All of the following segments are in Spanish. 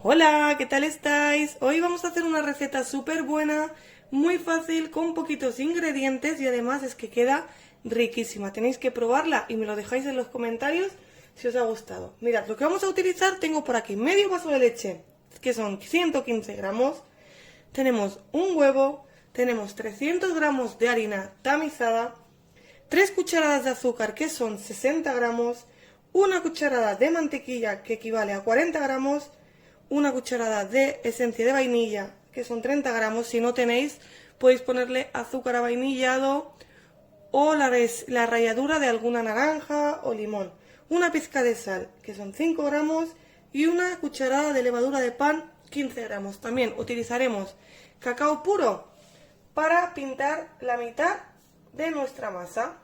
Hola, ¿qué tal estáis? Hoy vamos a hacer una receta súper buena, muy fácil, con poquitos ingredientes y además es que queda riquísima. Tenéis que probarla y me lo dejáis en los comentarios si os ha gustado. Mirad, lo que vamos a utilizar, tengo por aquí medio vaso de leche, que son 115 gramos. Tenemos un huevo, tenemos 300 gramos de harina tamizada, 3 cucharadas de azúcar, que son 60 gramos, una cucharada de mantequilla, que equivale a 40 gramos, una cucharada de esencia de vainilla, que son 30 gramos. Si no tenéis, podéis ponerle azúcar avainillado o la ralladura de alguna naranja o limón. Una pizca de sal, que son 5 gramos, y una cucharada de levadura de pan, 15 gramos. También utilizaremos cacao puro para pintar la mitad de nuestra masa.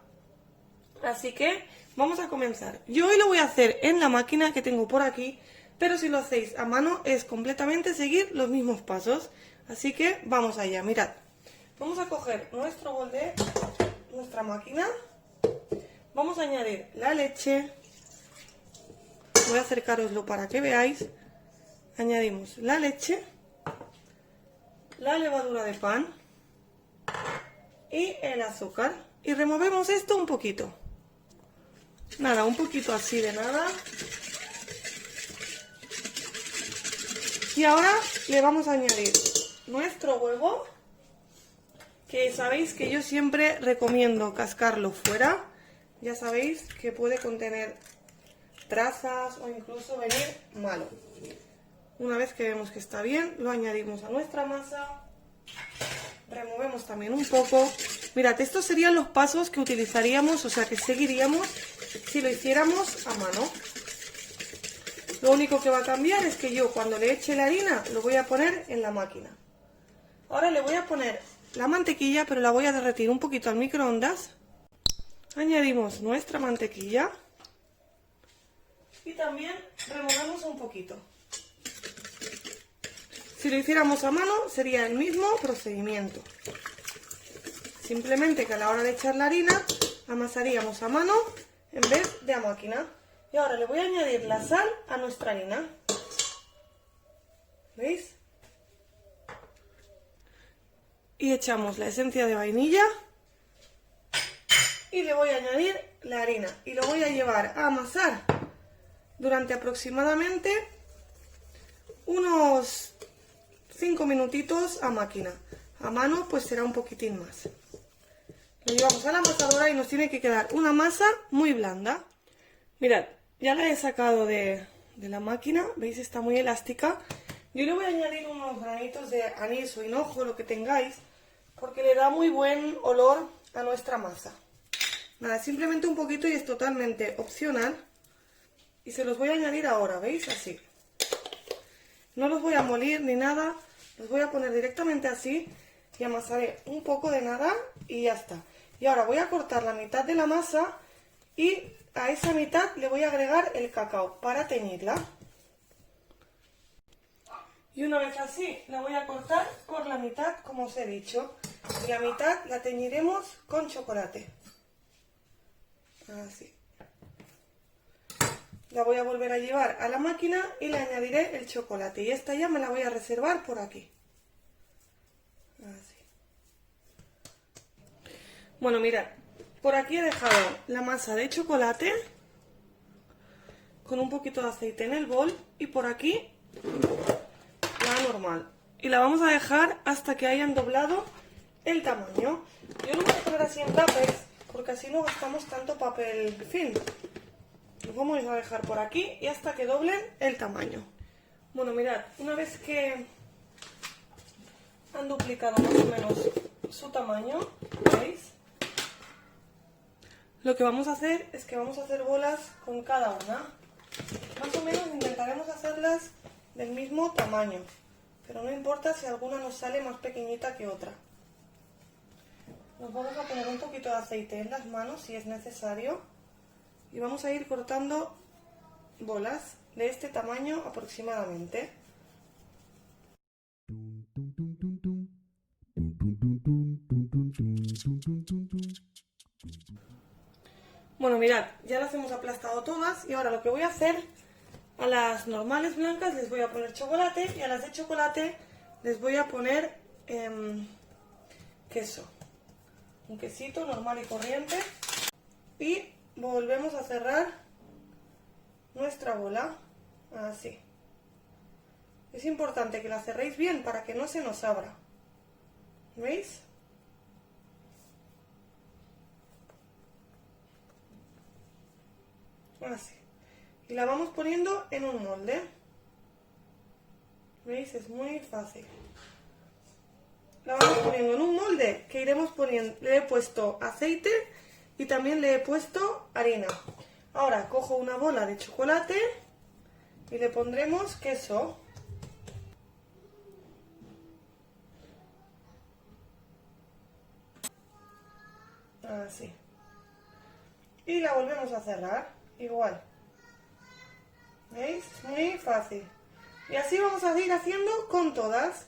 Así que vamos a comenzar. Yo hoy lo voy a hacer en la máquina que tengo por aquí, pero si lo hacéis a mano es completamente seguir los mismos pasos. Así que vamos allá, mirad. Vamos a coger nuestro bol de nuestra máquina. Vamos a añadir la leche. Voy a acercaroslo para que veáis. Añadimos la leche, la levadura de pan y el azúcar. Y removemos esto un poquito. Nada, un poquito así de nada. Y ahora le vamos a añadir nuestro huevo, que sabéis que yo siempre recomiendo cascarlo fuera. Ya sabéis que puede contener trazas o incluso venir malo. Una vez que vemos que está bien, lo añadimos a nuestra masa. Removemos también un poco. Mirad, estos serían los pasos que utilizaríamos, o sea que seguiríamos si lo hiciéramos a mano. Lo único que va a cambiar es que yo cuando le eche la harina lo voy a poner en la máquina. Ahora le voy a poner la mantequilla, pero la voy a derretir un poquito al microondas. Añadimos nuestra mantequilla y también removemos un poquito. Si lo hiciéramos a mano sería el mismo procedimiento. Simplemente que a la hora de echar la harina amasaríamos a mano en vez de a máquina. Y ahora le voy a añadir la sal a nuestra harina. ¿Veis? Y echamos la esencia de vainilla. Y le voy a añadir la harina. Y lo voy a llevar a amasar durante aproximadamente unos 5 minutitos a máquina. A mano pues será un poquitín más. Lo llevamos a la amasadora y nos tiene que quedar una masa muy blanda. Mirad, ya la he sacado de la máquina, veis, está muy elástica. Yo le voy a añadir unos granitos de anís o hinojo, lo que tengáis, porque le da muy buen olor a nuestra masa. Nada, simplemente un poquito y es totalmente opcional. Y se los voy a añadir ahora, ¿veis? Así. No los voy a moler ni nada, los voy a poner directamente así y amasaré un poco de nada y ya está. Y ahora voy a cortar la mitad de la masa y a esa mitad le voy a agregar el cacao para teñirla. Y una vez así, la voy a cortar por la mitad, como os he dicho. Y la mitad la teñiremos con chocolate. Así. La voy a volver a llevar a la máquina y le añadiré el chocolate. Y esta ya me la voy a reservar por aquí. Así. Bueno, mirad. Por aquí he dejado la masa de chocolate con un poquito de aceite en el bol y por aquí la normal. Y la vamos a dejar hasta que hayan doblado el tamaño. Yo lo voy a poner así en tuppers porque así no gastamos tanto papel film. Lo vamos a dejar por aquí y hasta que doblen el tamaño. Bueno, mirad, una vez que han duplicado más o menos su tamaño, ¿veis? Lo que vamos a hacer es que vamos a hacer bolas con cada una. Más o menos intentaremos hacerlas del mismo tamaño, pero no importa si alguna nos sale más pequeñita que otra. Nos vamos a poner un poquito de aceite en las manos si es necesario y vamos a ir cortando bolas de este tamaño aproximadamente. Bueno, mirad, ya las hemos aplastado todas y ahora lo que voy a hacer A las normales blancas les voy a poner chocolate y a las de chocolate les voy a poner queso. Un quesito normal y corriente. Y volvemos a cerrar nuestra bola. Así. Es importante que la cerréis bien para que no se nos abra. ¿Veis? Así. Y la vamos poniendo en un molde. ¿Veis? Es muy fácil. La vamos poniendo en un molde que iremos poniendo. Le he puesto aceite y también le he puesto harina. Ahora cojo una bola de chocolate y le pondremos queso. Así. Y la volvemos a cerrar. Igual. ¿Veis? Muy fácil. Y así vamos a ir haciendo con todas.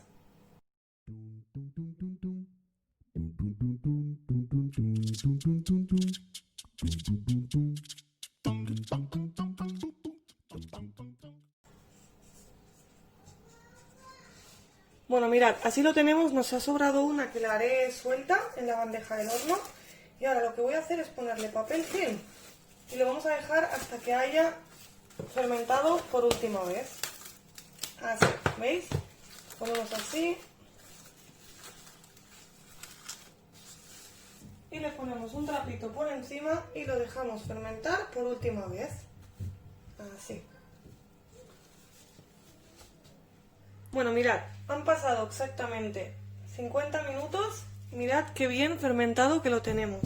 Bueno, mirad, así lo tenemos. Nos ha sobrado una que la haré suelta en la bandeja del horno. Y ahora lo que voy a hacer es ponerle papel film. Y lo vamos a dejar hasta que haya fermentado por última vez. Así, ¿veis? Ponemos así. Y le ponemos un trapito por encima y lo dejamos fermentar por última vez. Así. Bueno, mirad, han pasado exactamente 50 minutos. Mirad qué bien fermentado que lo tenemos.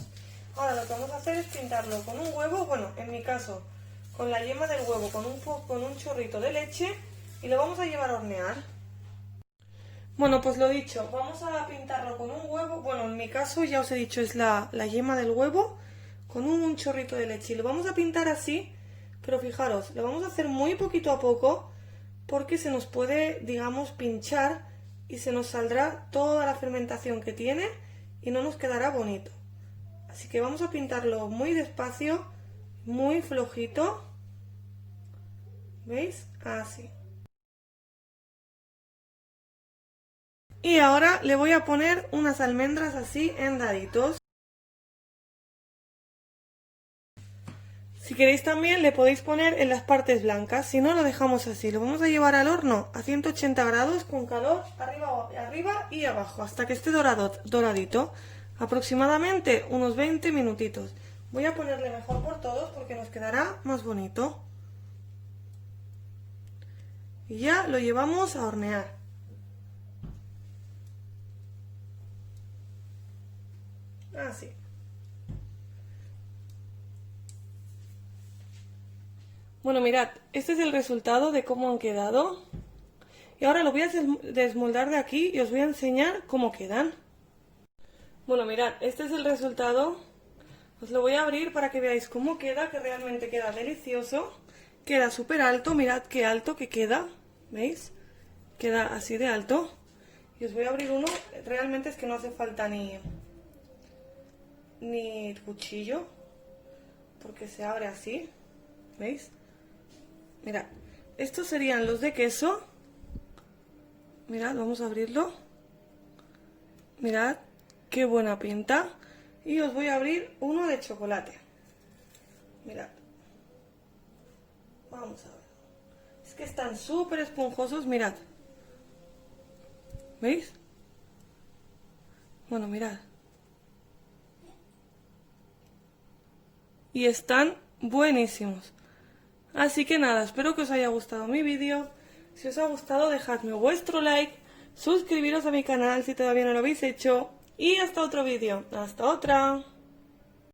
Ahora lo que vamos a hacer es pintarlo con un huevo, bueno, en mi caso, con la yema del huevo, con un chorrito de leche y lo vamos a llevar a hornear. Bueno, pues lo dicho, vamos a pintarlo con un huevo, bueno, en mi caso ya os he dicho, es la yema del huevo con un chorrito de leche y lo vamos a pintar así, pero fijaros, lo vamos a hacer muy poquito a poco porque se nos puede, digamos, pinchar y se nos saldrá toda la fermentación que tiene y no nos quedará bonito. Así que vamos a pintarlo muy despacio, muy flojito. ¿Veis? Así. Y ahora le voy a poner unas almendras así en daditos. Si queréis también le podéis poner en las partes blancas, si no lo dejamos así. Lo vamos a llevar al horno a 180 grados con calor arriba y abajo hasta que esté doradito. Aproximadamente unos 20 minutitos. Voy a ponerle mejor por todos porque nos quedará más bonito. Y ya lo llevamos a hornear. Así. Bueno, mirad, este es el resultado de cómo han quedado. Y ahora lo voy a desmoldar de aquí y os voy a enseñar cómo quedan. Bueno, mirad, este es el resultado. Os lo voy a abrir para que veáis cómo queda, que realmente queda delicioso. Queda súper alto, mirad qué alto que queda. ¿Veis? Queda así de alto. Y os voy a abrir uno, realmente es que no hace falta ni cuchillo, porque se abre así. ¿Veis? Mirad, estos serían los de queso. Mirad, vamos a abrirlo. Mirad. Qué buena pinta. Y os voy a abrir uno de chocolate. Mirad. Vamos a ver. Es que están súper esponjosos, mirad. ¿Veis? Bueno, mirad. Y están buenísimos. Así que nada, espero que os haya gustado mi vídeo. Si os ha gustado, dejadme vuestro like. Suscribiros a mi canal si todavía no lo habéis hecho. Y hasta otro vídeo. Hasta otra.